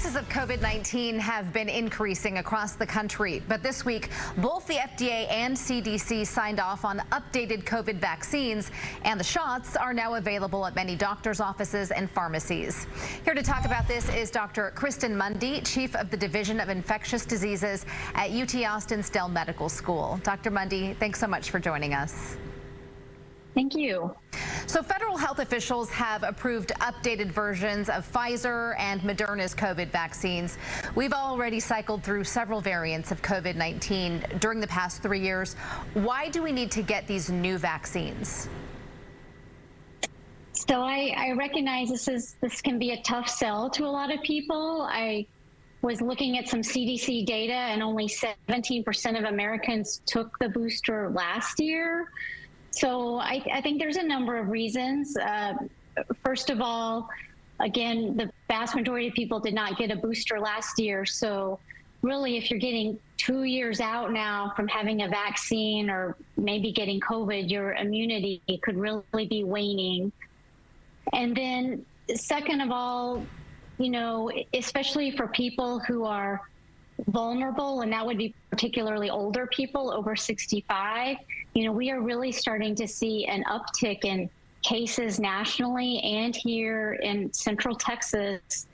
Cases of COVID-19 have been increasing across the country, but this week, both the FDA and CDC signed off on updated COVID vaccines, and the shots are now available at many doctors' offices and pharmacies. Here to talk about this is Dr. Kristin Mondy, Chief of the Division of Infectious Diseases at UT Austin's Dell Medical School. Dr. Mondy, thanks so much for joining us. Thank you. So federal health officials have approved updated versions of Pfizer and Moderna's COVID vaccines. We've already cycled through several variants of COVID-19 during the past 3 years. Why do we need to get these new vaccines? So I recognize this can be a tough sell to a lot of people. I was looking at some CDC data, and only 17% of Americans took the booster last year. So I think there's a number of reasons. First of all, again, the vast majority of people did not get a booster last year. So really, if you're getting 2 years out now from having a vaccine or maybe getting COVID, your immunity could really be waning. And then second of all, you know, especially for people who are vulnerable, and that would be particularly older people over 65, you know, we are really starting to see an uptick in cases nationally and here in Central Texas.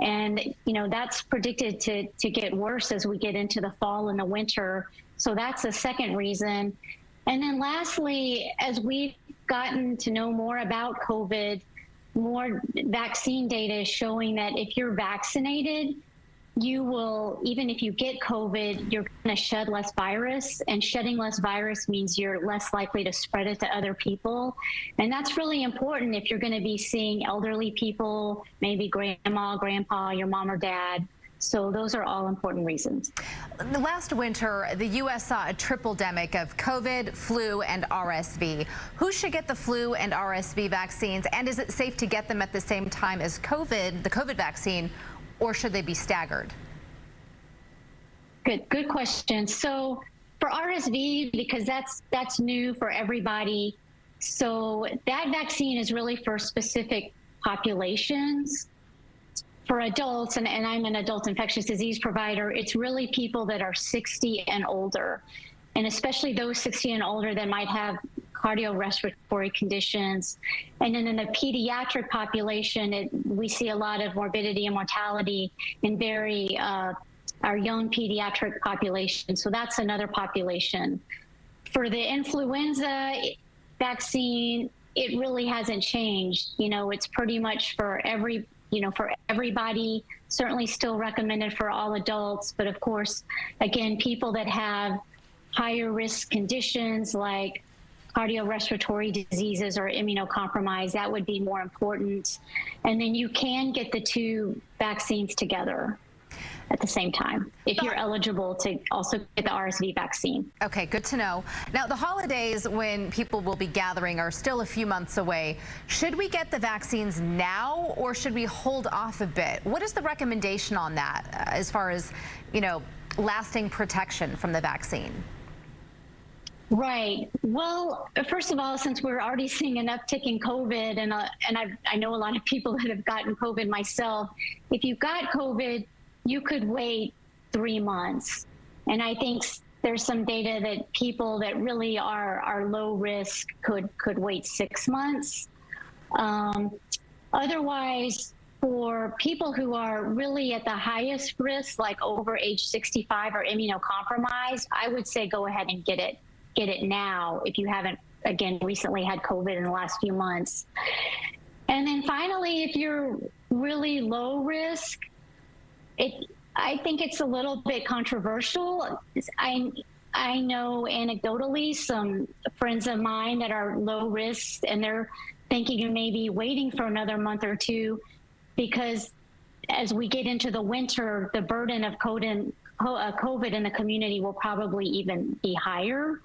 And, you know, that's predicted to get worse as we get into the fall and the winter. So that's a second reason. And then lastly, as we've gotten to know more about COVID, more vaccine data is showing that if you're vaccinated, you will, even if you get COVID, you're going to shed less virus, and shedding less virus means you're less likely to spread it to other people. And that's really important if you're going to be seeing elderly people, maybe grandma, grandpa, your mom or dad. So those are all important reasons. Last winter, the U.S. saw a triple-demic of COVID, flu, and RSV. Who should get the flu and RSV vaccines, and is it safe to get them at the same time as COVID, the COVID vaccine, or should they be staggered? Good question. So for RSV, because that's new for everybody, so that vaccine is really for specific populations. For adults, and I'm an adult infectious disease provider, it's really people that are 60 and older, and especially those 60 and older that might have cardiorespiratory conditions. And then in the pediatric population, we see a lot of morbidity and mortality in our young pediatric population. So that's another population. For the influenza vaccine, it really hasn't changed. You know, it's pretty much for everybody, certainly still recommended for all adults. But of course, again, people that have higher risk conditions like cardiorespiratory diseases or immunocompromised, that would be more important. And then you can get the two vaccines together at the same time if you're eligible to also get the RSV vaccine. Okay, good to know. Now, the holidays when people will be gathering are still a few months away. Should we get the vaccines now, or should we hold off a bit? What is the recommendation on that as far as, you know, lasting protection from the vaccine? Right. Well, first of all, since we're already seeing an uptick in COVID, and I know a lot of people that have gotten COVID myself, if you've got COVID, you could wait 3 months. And I think there's some data that people that really are low risk could wait 6 months. Otherwise, for people who are really at the highest risk, like over age 65 or immunocompromised, I would say go ahead and get it now if you haven't, again, recently had COVID in the last few months. And then finally, if you're really low risk, I think it's a little bit controversial. I know anecdotally some friends of mine that are low risk, and they're thinking of maybe waiting for another month or two, because as we get into the winter, the burden of COVID in the community will probably even be higher.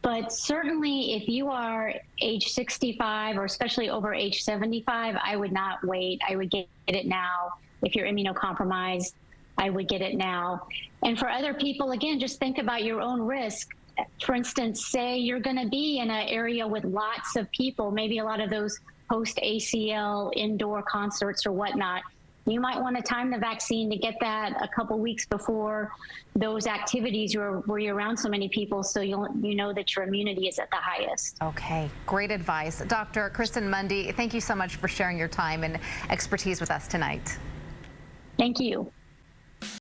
But certainly if you are age 65 or especially over age 75, I would not wait. I would get it now. If you're immunocompromised, I would get it now. And for other people, again, just think about your own risk. For instance, say you're going to be in an area with lots of people, maybe a lot of those post-ACL indoor concerts or whatnot. you might want to time the vaccine to get that a couple weeks before those activities where you're around so many people, so you know that your immunity is at the highest. Okay, great advice. Dr. Kristin Mondy, thank you so much for sharing your time and expertise with us tonight. Thank you.